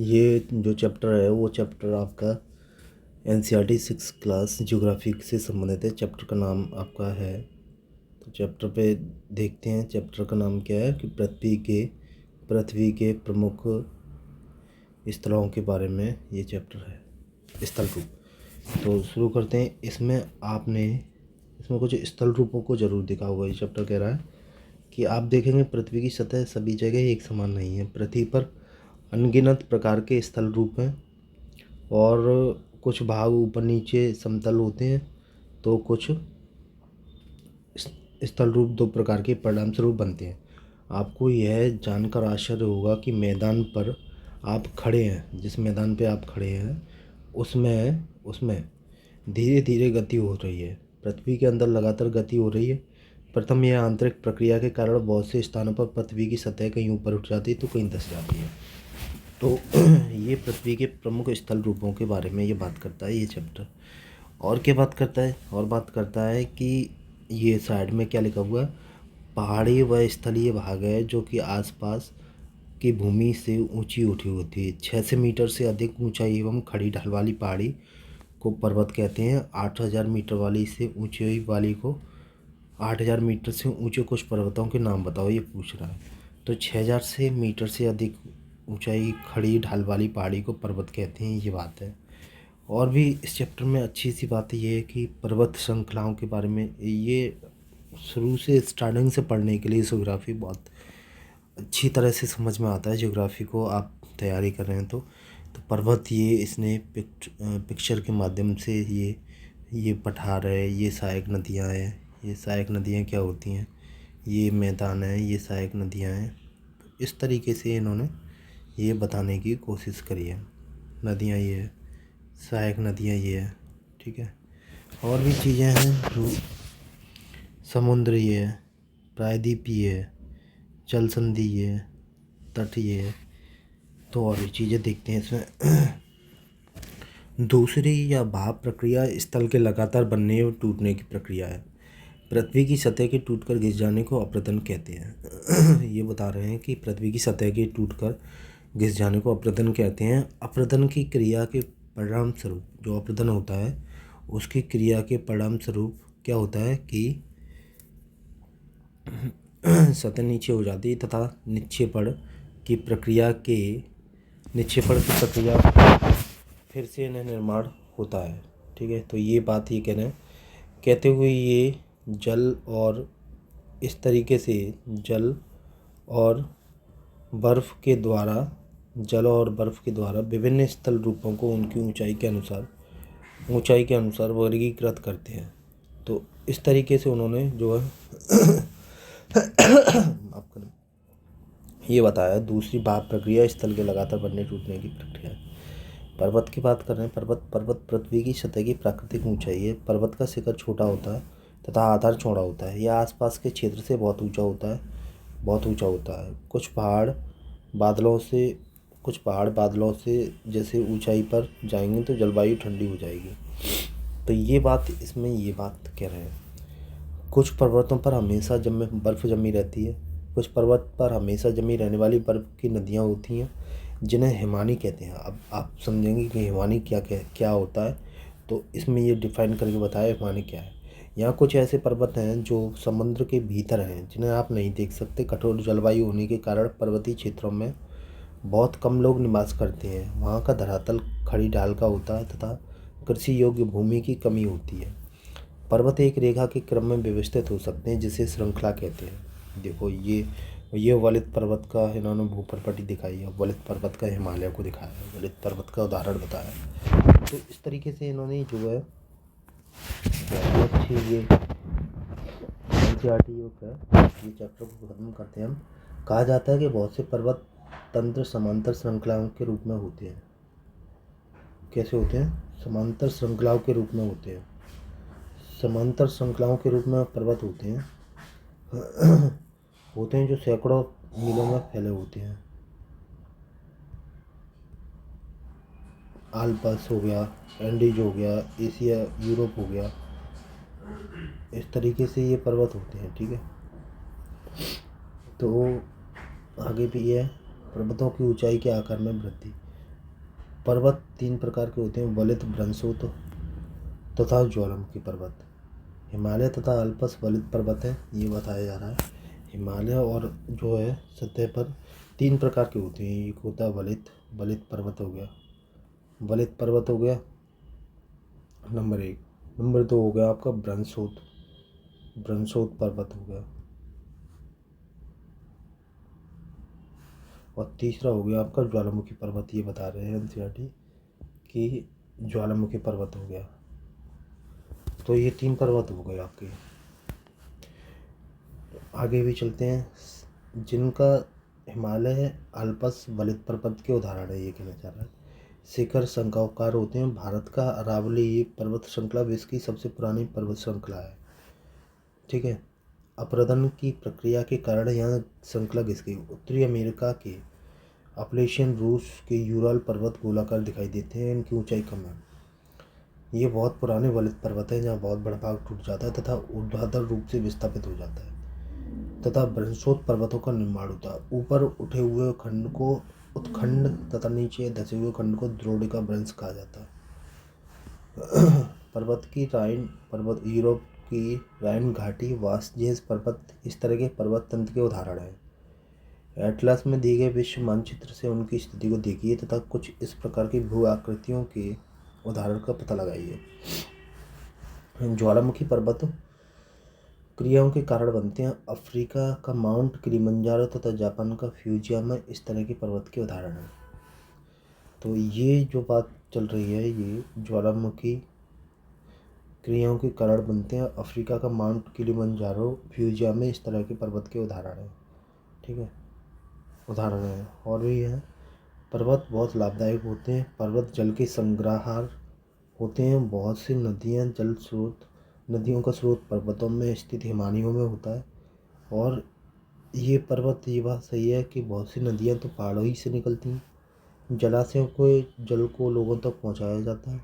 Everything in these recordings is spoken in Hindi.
ये जो चैप्टर है वो चैप्टर आपका एनसीईआरटी 6 क्लास ज्योग्राफी से संबंधित है। चैप्टर का नाम आपका है, तो चैप्टर पे देखते हैं। चैप्टर का नाम क्या है कि पृथ्वी के प्रमुख स्थलों के बारे में ये चैप्टर है, स्थल रूप। तो शुरू करते हैं। इसमें कुछ स्थल रूपों को ज़रूर देखा होगा। ये चैप्टर कह रहा है कि आप देखेंगे पृथ्वी की सतह सभी जगह एक समान नहीं है। पृथ्वी पर अनगिनत प्रकार के स्थल रूप हैं और कुछ भाग ऊपर नीचे समतल होते हैं, तो कुछ स्थल रूप दो प्रकार के परिणाम स्वरूप बनते हैं। आपको यह जानकर आश्चर्य होगा कि मैदान पर आप खड़े हैं, जिस मैदान पे आप खड़े हैं उसमें धीरे धीरे गति हो रही है। पृथ्वी के अंदर लगातार गति हो रही है। प्रथम यह आंतरिक प्रक्रिया के कारण बहुत से स्थानों पर पृथ्वी की सतह कहीं ऊपर उठ जाती है तो कहीं धंस जाती है। तो ये पृथ्वी के प्रमुख स्थल रूपों के बारे में ये बात करता है ये चैप्टर। और क्या बात करता है? और बात करता है कि ये साइड में क्या लिखा हुआ है, पहाड़ी व स्थलीय भाग है जो कि आसपास की भूमि से ऊंची उठी होती है। 600 मीटर से अधिक ऊंचाई एवं खड़ी ढाल वाली पहाड़ी को पर्वत कहते हैं। 8000 मीटर वाली से ऊंचाई वाली को 8000 मीटर से ऊंचे कुछ पर्वतों के नाम बताओ, ये पूछ रहा है। तो 6000 से मीटर से अधिक ऊंचाई खड़ी ढाल वाली पहाड़ी को पर्वत कहते हैं, ये बात है। और भी इस चैप्टर में अच्छी सी बात ये है कि पर्वत श्रृंखलाओं के बारे में ये शुरू से स्टार्टिंग से पढ़ने के लिए ज्योग्राफी बहुत अच्छी तरह से समझ में आता है। ज्योग्राफी को आप तैयारी कर रहे हैं तो पर्वत ये इसने पिक्चर के माध्यम से ये पठार है, ये सहायक नदियाँ हैं। ये सहायक नदियाँ क्या होती हैं, ये मैदान है, ये सहायक नदियाँ हैं। तो इस तरीके से इन्होंने ये बताने की कोशिश करी है। नदियाँ ये है, सहायक नदियाँ ये है, ठीक है। और भी चीज़ें हैं जो समुद्र ये है, प्रायद्वीप ये है, जल संधि ये है, तट ये है। तो और भी चीज़ें देखते हैं इसमें। दूसरी या भाप प्रक्रिया स्थल के लगातार बनने और टूटने की प्रक्रिया है। पृथ्वी की सतह के टूटकर घिस जाने को अपरदन कहते हैं। ये बता रहे हैं कि पृथ्वी की सतह के टूटकर घिस जाने को अपरदन कहते हैं। अपरदन की क्रिया के परिणाम स्वरूप, जो अपरदन होता है उसकी क्रिया के परिणाम स्वरूप क्या होता है कि सतह नीचे हो जाती है तथा निक्षेपण की प्रक्रिया फिर से इन्हें निर्माण होता है, ठीक है। तो ये बात ये कह रहे हैं, कहते हुए ये जल और इस तरीके से जल और बर्फ़ के द्वारा विभिन्न स्थल रूपों को उनकी ऊंचाई के अनुसार वर्गीकृत करते हैं। तो इस तरीके से उन्होंने जो है आपको ये बताया। दूसरी भाप प्रक्रिया स्थल के लगातार बनने टूटने की प्रक्रिया है। पर्वत की बात कर रहे हैं। पर्वत पृथ्वी की सतह की प्राकृतिक ऊंचाई है। पर्वत का शिखर छोटा होता है तथा आधार चौड़ा होता है। यह आसपास के क्षेत्र से बहुत ऊंचा होता है। कुछ पहाड़ बादलों से जैसे ऊंचाई पर जाएंगे तो जलवायु ठंडी हो जाएगी। तो ये बात कह रहे हैं। कुछ पर्वतों पर हमेशा बर्फ़ जमी रहती है। कुछ पर्वत पर हमेशा जमी रहने वाली बर्फ़ की नदियाँ होती हैं जिन्हें हिमानी कहते हैं। अब आप समझेंगे कि हिमानी क्या होता है, तो इसमें ये डिफ़ाइन करके बताया हिमानी क्या है। यहाँ कुछ ऐसे पर्वत हैं जो समुद्र के भीतर हैं, जिन्हें आप नहीं देख सकते। कठोर जलवायु होने के कारण पर्वतीय क्षेत्रों में बहुत कम लोग निवास करते हैं। वहाँ का धरातल खड़ी ढाल का होता है तथा कृषि योग्य भूमि की कमी होती है। पर्वत एक रेखा के क्रम में व्यवस्थित हो सकते हैं जिसे श्रृंखला कहते हैं। देखो ये वलित पर्वत का इन्होंने भूप्रपट्टी दिखाई है, वलित पर्वत का हिमालय को दिखाया है, वलित पर्वत का उदाहरण बताया। तो इस तरीके से इन्होंने जो है अच्छी ये एनसीईआरटी का ये चैप्टर को खत्म करते हैं हम। कहा जाता है कि बहुत से पर्वत तंत्र समांतर श्रृंखलाओं के रूप में होते हैं। कैसे होते हैं? समांतर श्रृंखलाओं के रूप में होते हैं। समांतर श्रृंखलाओं के रूप में पर्वत होते हैं जो सैकड़ों मीलों में फैले होते हैं। आल्प्स हो गया, एंडीज हो गया, एशिया यूरोप हो गया, इस तरीके से ये पर्वत होते हैं, ठीक है। तो आगे भी है पर्वतों की ऊंचाई के आकार में वृद्धि। पर्वत 3 प्रकार के होते हैं, वलित, ब्रंशोत तथा ज्वालामुखी पर्वत। हिमालय तथा अल्पस वलित पर्वत है, ये बताया जा रहा है। हिमालय और जो है सतह पर 3 प्रकार के होते हैं। एक होता है वलित पर्वत हो गया, वलित पर्वत हो गया नंबर 1। नंबर 2 हो गया आपका ब्रंशोत पर्वत हो गया, और तीसरा हो गया आपका ज्वालामुखी पर्वत। ये बता रहे हैं एनसीईआरटी कि ज्वालामुखी पर्वत हो गया। तो ये 3 पर्वत हो गए आपके। आगे भी चलते हैं, जिनका हिमालय अल्पस वलित पर्वत के उदाहरण है, ये कहना चाह रहा है। शिखर शंक्वाकार होते हैं। भारत का अरावली ये पर्वत श्रृंखला विश्व की सबसे पुरानी पर्वत श्रृंखला है, ठीक है। अपरदन की प्रक्रिया के कारण यह श्रृंखला घिस गई। उत्तरी अमेरिका के अपलेशियन, रूस के यूराल पर्वत गोलाकार दिखाई देते हैं, इनकी ऊंचाई कम है। ये बहुत पुराने वलित पर्वत हैं, जहाँ बहुत बड़ा भाग टूट जाता है तथा ऊर्ध्वाधर रूप से विस्थापित हो जाता है, तथा ब्रंशोत पर्वतों का निर्माण होता है। ऊपर उठे हुए खंड को उत्खंड तथा नीचे धसे हुए खंड को द्रोणिका ब्रंश कहा जाता है। पर्वत यूरोप की राइन घाटी, वासजेस पर्वत इस तरह के पर्वत तंत्र के उदाहरण हैं। एटलस में दिए गए विश्व मानचित्र से उनकी स्थिति को देखिए तथा कुछ इस प्रकार की भू आकृतियों के उदाहरण का पता लगाइए। ज्वालामुखी पर्वत क्रियाओं के कारण बनते हैं। अफ्रीका का माउंट किलिमंजारो तथा जापान का फ्यूजियामा इस तरह के पर्वत के उदाहरण हैं। तो ये जो बात चल रही है, ये ज्वालामुखी क्रियाओं के कारण बनते हैं। अफ्रीका का माउंट किलिमंजारो, फ्यूजियामा इस तरह के पर्वत के उदाहरण हैं, ठीक है, उदाहरण हैं। और भी हैं, पर्वत बहुत लाभदायक होते हैं। पर्वत जल के संग्रहार होते हैं। बहुत सी नदियों का स्रोत पर्वतों में स्थित हिमानियों में होता है। और ये पर्वत, ये बात सही है कि बहुत सी नदियाँ तो पहाड़ों ही से निकलती हैं। जलाशयों के जल को लोगों तक पहुँचाया जाता है।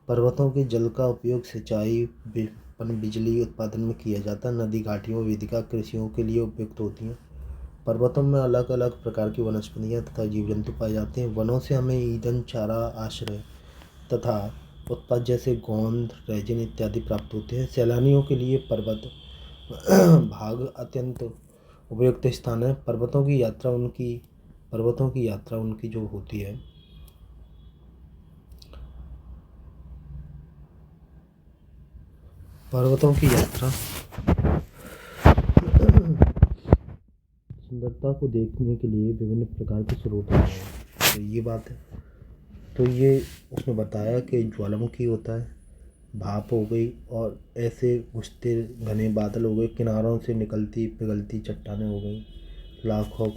पर्वतों के जल का उपयोग सिंचाई, बिजली उत्पादन में किया जाता है। नदी घाटियों, वेदिका कृषियों के लिए उपयुक्त होती हैं। पर्वतों में अलग अलग प्रकार की वनस्पतियाँ तथा जीव जंतु पाए जाते हैं। वनों से हमें ईंधन, चारा, आश्रय तथा उत्पाद जैसे गोंद, रेजिन इत्यादि प्राप्त होते हैं। सैलानियों के लिए पर्वत भाग अत्यंत उपयुक्त स्थान है। पर्वतों की यात्रा उनकी जो होती है, पर्वतों की यात्रा सुंदरता को देखने के लिए विभिन्न प्रकार के स्रोत होते हैं। तो ये बात है। तो ये उसने बताया कि ज्वालामुखी होता है, भाप हो गई, और ऐसे घुसते घने बादल हो गए, किनारों से निकलती पिघलती चट्टानें हो गई, लाखों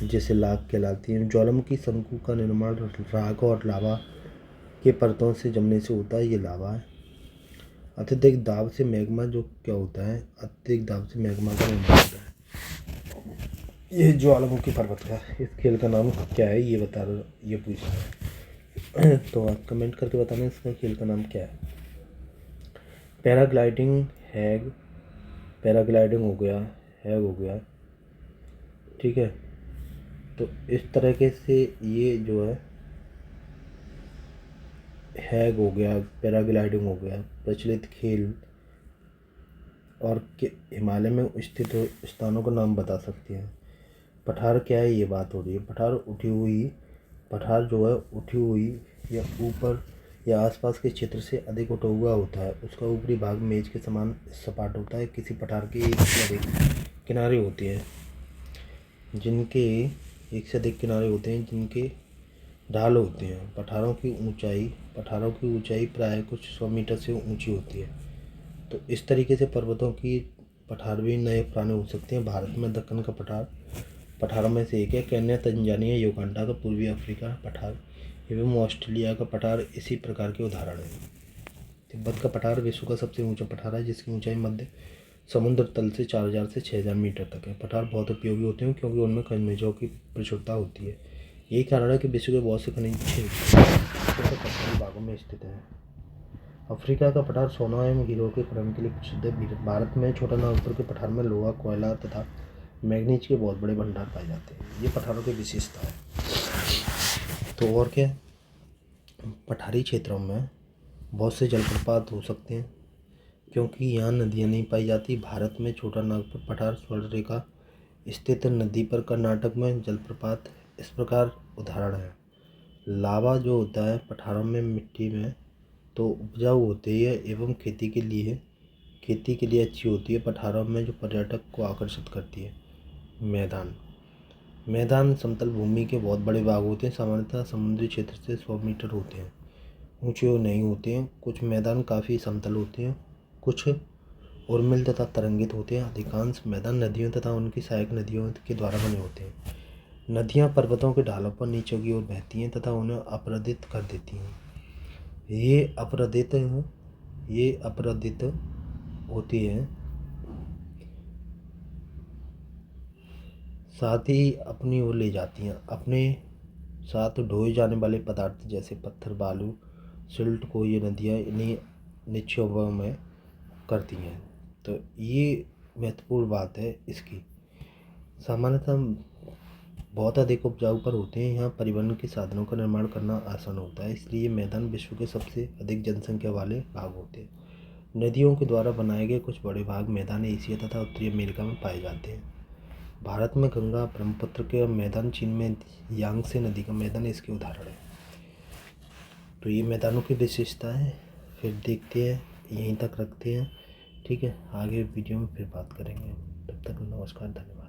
जैसे लाख कहलाती हैं। ज्वालामुखी शंकु का निर्माण राख और लावा के परतों से जमने से होता है, ये लावा है। अत्यधिक दाब से मैग्मा जो क्या होता है, अत्यधिक दाब से मैग्मा का निर्माण होता है। ये ज्वालामुखी पर्वत का, इस खेल का नाम क्या है ये बता रहा, ये पूछ रहा है। तो आप कमेंट करके बताना इसका खेल का नाम क्या है। पैराग्लाइडिंग हो गया, हैग हो गया, ठीक है। तो इस तरीके से ये जो है हैग हो गया, पैराग्लाइडिंग हो गया, प्रचलित खेल। और हिमालय में स्थित स्थानों का नाम बता सकते हैं। पठार क्या है, ये बात हो रही है। पठार जो है उठी हुई या ऊपर या आसपास के क्षेत्र से अधिक उठा हुआ होता है। उसका ऊपरी भाग मेज के समान सपाट होता है। किसी पठार के एक से अधिक किनारे होते हैं, जिनके ढाल होते हैं। पठारों की ऊंचाई प्राय कुछ 100 मीटर से ऊंची होती है। तो इस तरीके से पर्वतों की पठार भी नए पुराने हो सकते हैं। भारत में दक्कन का पठारों में से एक है। केन्या, तंजानिया, युगांडा का पूर्वी अफ्रीका पठार एवं ऑस्ट्रेलिया का पठार इसी प्रकार के उदाहरण हैं। तिब्बत का पठार विश्व का सबसे ऊंचा पठार है, जिसकी ऊंचाई मध्य समुद्र तल से 4000 से 6000 मीटर तक है। पठार बहुत उपयोगी होते हैं क्योंकि उनमें खनिजों की प्रचुरता होती है। यही कारण है कि विश्व के बहुत से खनिज पठारी भागों में स्थित हैं। अफ्रीका का पठार सोना एवं हीरो के खनन के लिए प्रसिद्ध है। भारत में छोटा नागपुर के पठार में लोहा, कोयला तथा मैग्नीज के बहुत बड़े भंडार पाए जाते हैं। ये पठारों की विशेषता है। तो और क्या है, पठारी क्षेत्रों में बहुत से जलप्रपात हो सकते हैं, क्योंकि यहाँ नदियाँ नहीं पाई जाती। भारत में छोटा नागपुर पठार स्वर्णरेखा स्थित नदी पर कर्नाटक में जलप्रपात इस प्रकार उदाहरण है। लावा जो होता है पठारों में मिट्टी में तो उपजाऊ होती है एवं खेती के लिए अच्छी होती है। पठारों में जो पर्यटक को आकर्षित करती है। मैदान समतल भूमि के बहुत बड़े भाग होते हैं। सामान्यतः समुद्री क्षेत्र से 100 मीटर होते हैं, ऊंचे नहीं होते हैं। कुछ मैदान काफ़ी समतल होते हैं, कुछ उर्मिल तथा तरंगित होते हैं। अधिकांश मैदान नदियों तथा उनकी सहायक नदियों के द्वारा बने होते हैं। नदियाँ पर्वतों के ढालों पर नीचे की ओर बहती हैं तथा उन्हें अपरदित कर देती हैं। ये अपरदित होती हैं, साथ ही अपनी ओर ले जाती हैं। अपने साथ ढोए जाने वाले पदार्थ जैसे पत्थर, बालू, सिल्ट को ये नदियाँ इन्हीं निक्षेपों में करती हैं। तो ये महत्वपूर्ण बात है इसकी। सामान्यतः बहुत अधिक उपजाऊ पर होते हैं। यहाँ परिवहन के साधनों का निर्माण करना आसान होता है, इसलिए ये मैदान विश्व के सबसे अधिक जनसंख्या वाले भाग होते हैं। नदियों के द्वारा बनाए गए कुछ बड़े भाग मैदान एशिया तथा उत्तरी अमेरिका में पाए जाते हैं। भारत में गंगा, ब्रह्मपुत्र के मैदान, चीन में यांगत्से नदी का मैदान इसके उदाहरण है। तो ये मैदानों की विशेषता है। फिर देखते हैं, यहीं तक रखते हैं। ठीक है, आगे वीडियो में फिर बात करेंगे। तब तक नमस्कार, धन्यवाद।